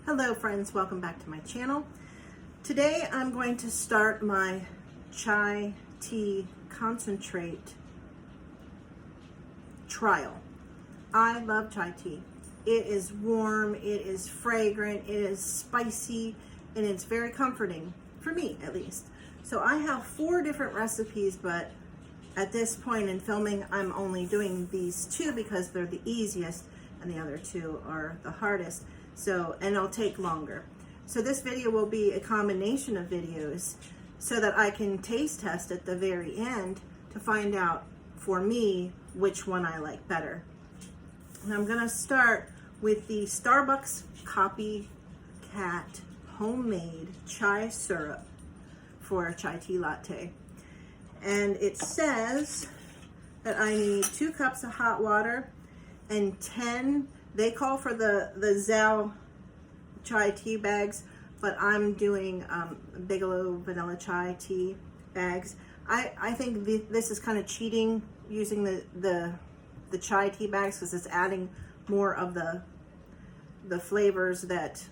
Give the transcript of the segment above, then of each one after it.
Hello friends, welcome back to my channel. Today I'm going to start my chai tea concentrate trial. I love chai tea. It is warm, it is fragrant, it is spicy, and it's very comforting, for me at least. So I have 4 different recipes, but at this point in filming I'm only doing these 2 because they're the easiest and the other 2 are the hardest. And it'll take longer. So this video will be a combination of videos so that I can taste test at the very end to find out for me which one I like better. And I'm gonna start with the Starbucks Copycat homemade chai syrup for a chai tea latte. And it says that I need 2 cups of hot water and 10, they call for the Zao chai tea bags, but I'm doing Bigelow vanilla chai tea bags. I think this is kind of cheating using the chai tea bags because it's adding more of the flavors that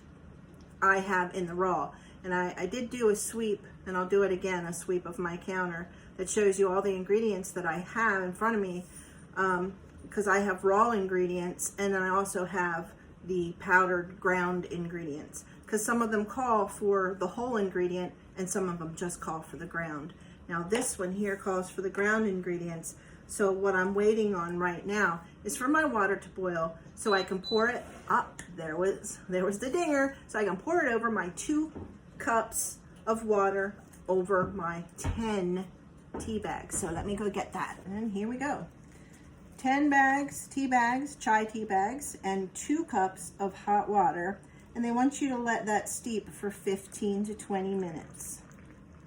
I have in the raw. And I did do a sweep, and I'll do it again, a sweep of my counter that shows you all the ingredients that I have in front of me, because I have raw ingredients and then I also have the powdered ground ingredients, because some of them call for the whole ingredient and some of them just call for the ground. Now this one here calls for the ground ingredients. So what I'm waiting on right now is for my water to boil so I can pour it up. There was the dinger. So I can pour it over my 2 cups of water over my 10 tea bags. So let me go get that. And here we go. 10 bags, tea bags, chai tea bags, and 2 cups of hot water. And they want you to let that steep for 15 to 20 minutes.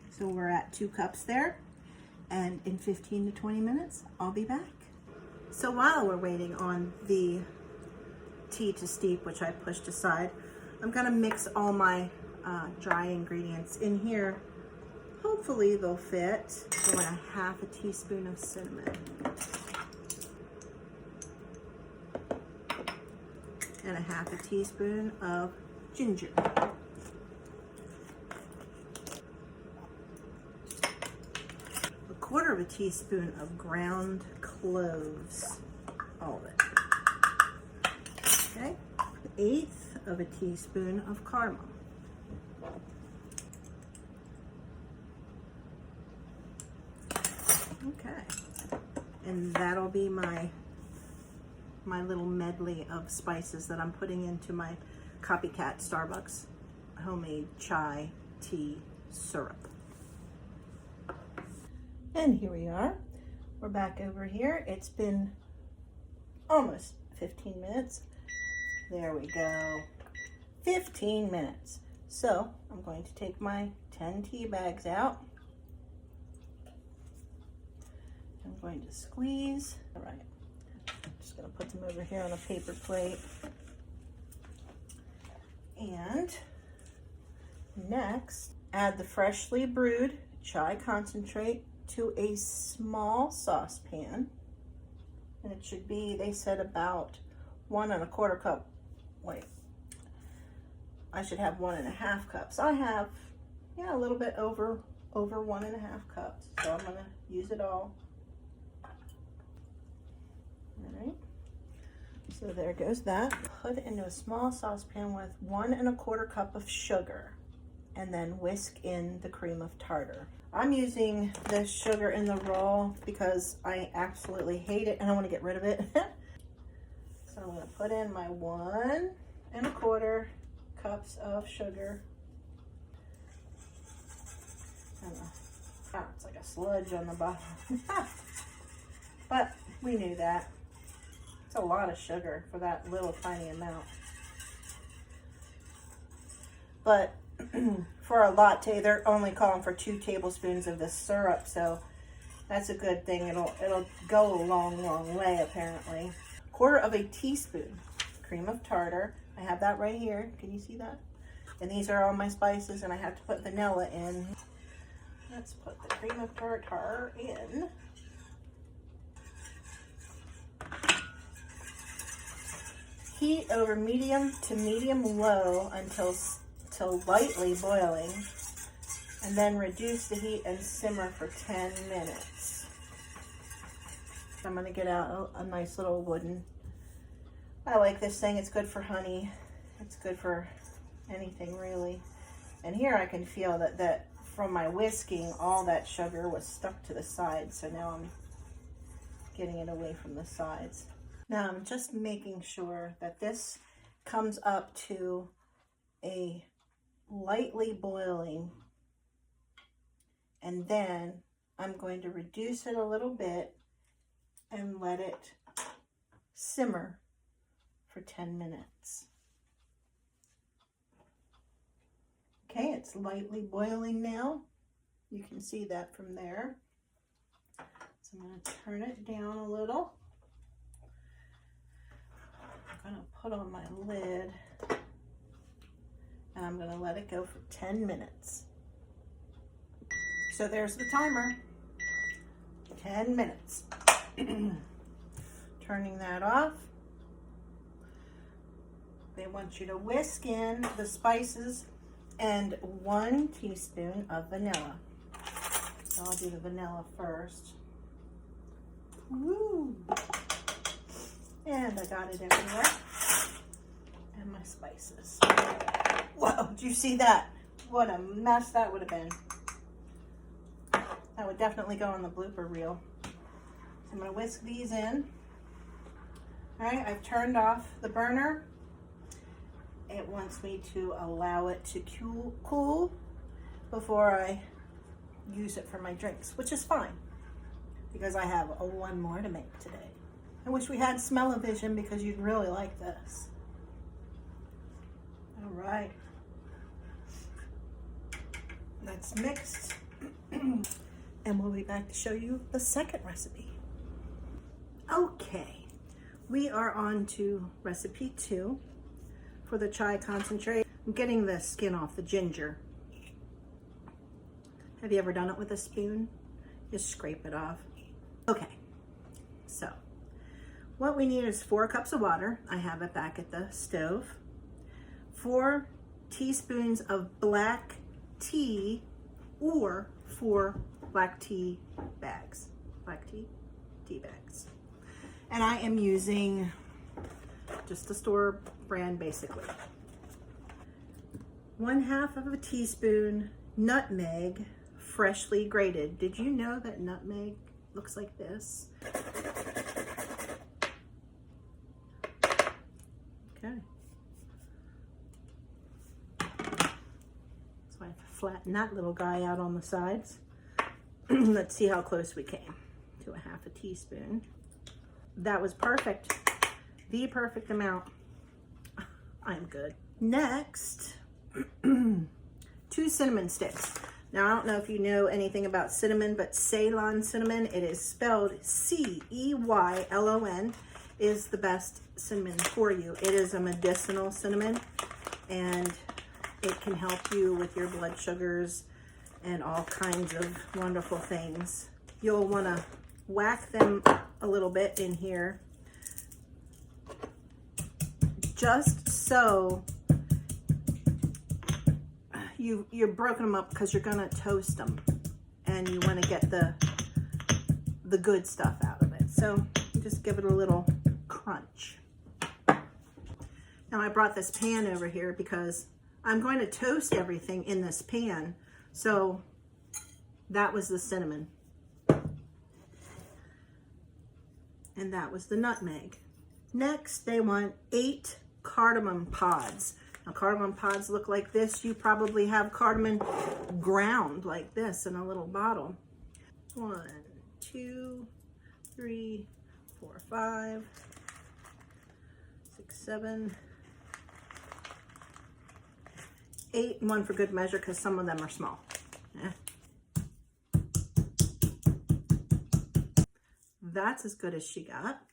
So we're at 2 cups there. And in 15 to 20 minutes, I'll be back. So while we're waiting on the tea to steep, which I pushed aside, I'm gonna mix all my dry ingredients in here. Hopefully they'll fit. I want a half a teaspoon of cinnamon. And a half a teaspoon of ginger. A quarter of a teaspoon of ground cloves, all of it. Okay, 1/8 of a teaspoon of cardamom. Okay, and that'll be my little medley of spices that I'm putting into my Copycat Starbucks homemade chai tea syrup. And here we are. We're back over here. It's been almost 15 minutes. There we go. 15 minutes. So I'm going to take my 10 tea bags out. I'm going to squeeze. All right. Just gonna put them over here on a paper plate. And next, add the freshly brewed chai concentrate to a small saucepan. And it should be, they said, about 1 1/4 cup. Wait, I should have 1 1/2 cups. I have, yeah, a little bit over 1 1/2 cups. So I'm gonna use it all. All right, so there goes that. Put it into a small saucepan with 1 1/4 cup of sugar, and then whisk in the cream of tartar. I'm using this sugar in the raw because I absolutely hate it and I want to get rid of it. So I'm going to put in my 1 1/4 cups of sugar. And it's like a sludge on the bottom. But we knew that. It's a lot of sugar for that little tiny amount. But for a latte, they're only calling for 2 tablespoons of this syrup, so that's a good thing. It'll go a long way, apparently. 1/4 of a teaspoon cream of tartar. I have that right here. Can you see that? And these are all my spices, and I have to put vanilla in. Let's put the cream of tartar in. Heat over medium to medium low until lightly boiling, and then reduce the heat and simmer for 10 minutes. I'm gonna get out a nice little wooden. I like this thing, it's good for honey. It's good for anything really. And here I can feel that from my whisking, all that sugar was stuck to the sides. So now I'm getting it away from the sides. Now I'm just making sure that this comes up to a lightly boiling, and then I'm going to reduce it a little bit and let it simmer for 10 minutes. Okay, it's lightly boiling now. You can see that from there. So I'm going to turn it down a little. I'm going to put on my lid, and I'm going to let it go for 10 minutes. So there's the timer. 10 minutes. Turning that off. They want you to whisk in the spices and 1 teaspoon of vanilla. So I'll do the vanilla first. Woo! And I got it everywhere. And my spices. Whoa, did you see that? What a mess that would have been. That would definitely go on the blooper reel. So I'm going to whisk these in. All right, I've turned off the burner. It wants me to allow it to cool before I use it for my drinks, which is fine because I have one more to make today. I wish we had smell-o-vision because you'd really like this. All right. That's mixed. And we'll be back to show you the second recipe. Okay, we are on to recipe 2 for the chai concentrate. I'm getting the skin off the ginger. Have you ever done it with a spoon? Just scrape it off. Okay, so what we need is 4 cups of water. I have it back at the stove. 4 teaspoons of black tea or 4 black tea bags. Black tea bags. And I am using just a store brand basically. 1/2 of a teaspoon nutmeg, freshly grated. Did you know that nutmeg looks like this? Okay. So I flatten that little guy out on the sides. Let's see how close we came to 1/2 teaspoon. That was perfect. The perfect amount. I'm good. Next, 2 cinnamon sticks. Now, I don't know if you know anything about cinnamon, but Ceylon cinnamon, it is spelled C-E-Y-L-O-N, is the best cinnamon for you. It is a medicinal cinnamon, and it can help you with your blood sugars and all kinds of wonderful things. You'll want to whack them a little bit in here, just so you're broken them up, because you're going to toast them and you want to get the good stuff out of it. So just give it a little crunch. Now I brought this pan over here because I'm going to toast everything in this pan. So that was the cinnamon. And that was the nutmeg. Next, they want 8 cardamom pods. Now, cardamom pods look like this. You probably have cardamom ground like this in a little bottle. 1, 2, 3, 4, 5, 6, 7, 8, and 1 for good measure because some of them are small. That's as good as she got.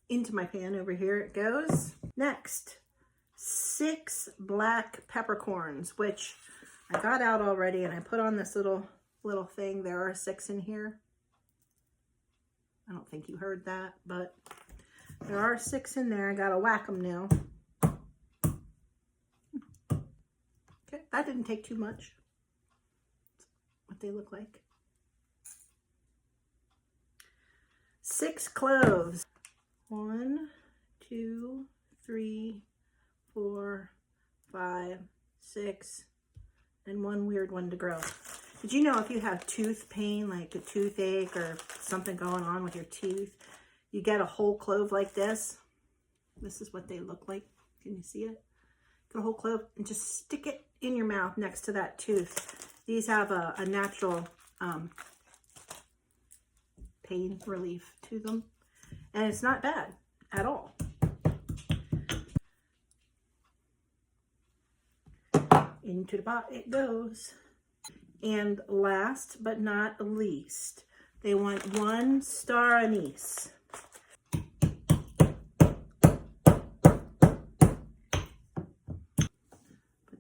Into my pan over here it goes. Next, 6 black peppercorns, which I got out already, and I put on this little thing. There are 6 in here. I don't think you heard that, but There are 6 in there. I gotta whack them now. Okay, that didn't take too much. What they look like. 6 cloves. 1, 2, 3, 4, 5, 6, and 1 weird one to grow. Did you know if you have tooth pain, like a toothache or something going on with your teeth, you get a whole clove like this? This is what they look like. Can you see it? Get a whole clove and just stick it in your mouth next to that tooth. These have a natural pain relief to them. And it's not bad at all. Into the pot it goes. And last but not least, they want 1 star anise. But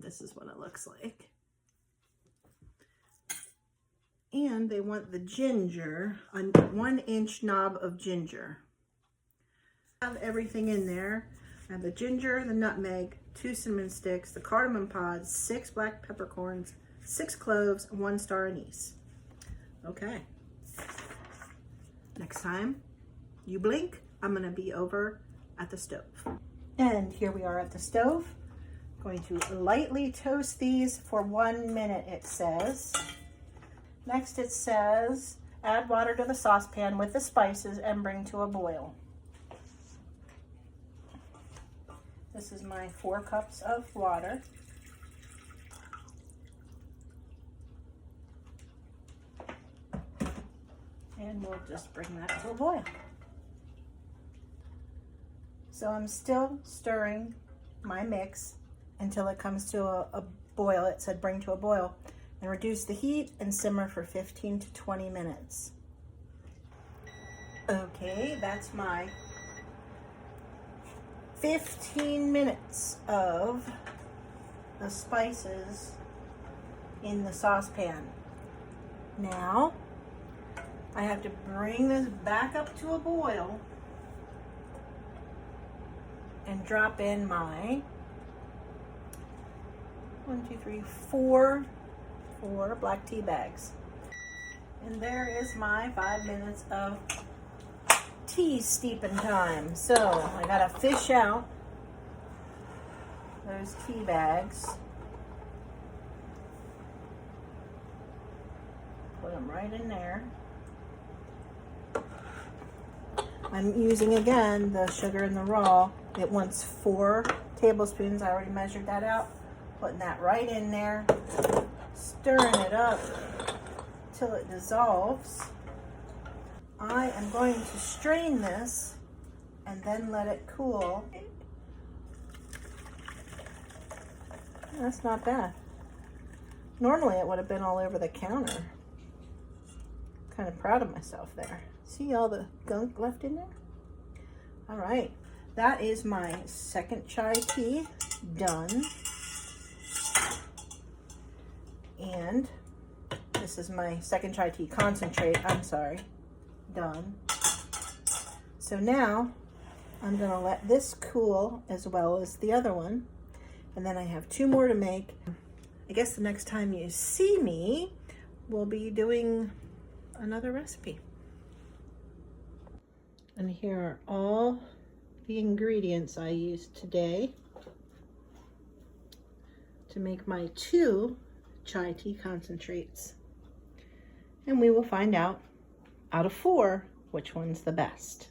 this is what it looks like. And they want the ginger, a 1-inch knob of ginger. I have everything in there. I have the ginger, the nutmeg, 2 cinnamon sticks, the cardamom pods, 6 black peppercorns, 6 cloves, 1 star anise. Okay. Next time you blink, I'm gonna be over at the stove. And here we are at the stove. Going to lightly toast these for 1 minute, it says. Next it says, add water to the saucepan with the spices and bring to a boil. This is my 4 cups of water. And we'll just bring that to a boil. So I'm still stirring my mix until it comes to a boil. It said bring to a boil. And reduce the heat and simmer for 15 to 20 minutes. Okay, that's my 15 minutes of the spices in the saucepan. Now, I have to bring this back up to a boil and drop in my 4 black tea bags. And there is my 5 minutes of tea steeping time. So I gotta fish out those tea bags. Put them right in there. I'm using again the sugar in the raw. It wants 4 tablespoons. I already measured that out. Putting that right in there. Stirring it up till it dissolves. I am going to strain this and then let it cool. That's not bad. Normally it would have been all over the counter. Kind of proud of myself there. See all the gunk left in there? All right, that is my second chai tea done. And this is my second chai tea concentrate, done. So now I'm gonna let this cool as well as the other one. And then I have 2 more to make. I guess the next time you see me, we'll be doing another recipe. And here are all the ingredients I used today to make my 2 chai tea concentrates. And we will find out of 4 which one's the best.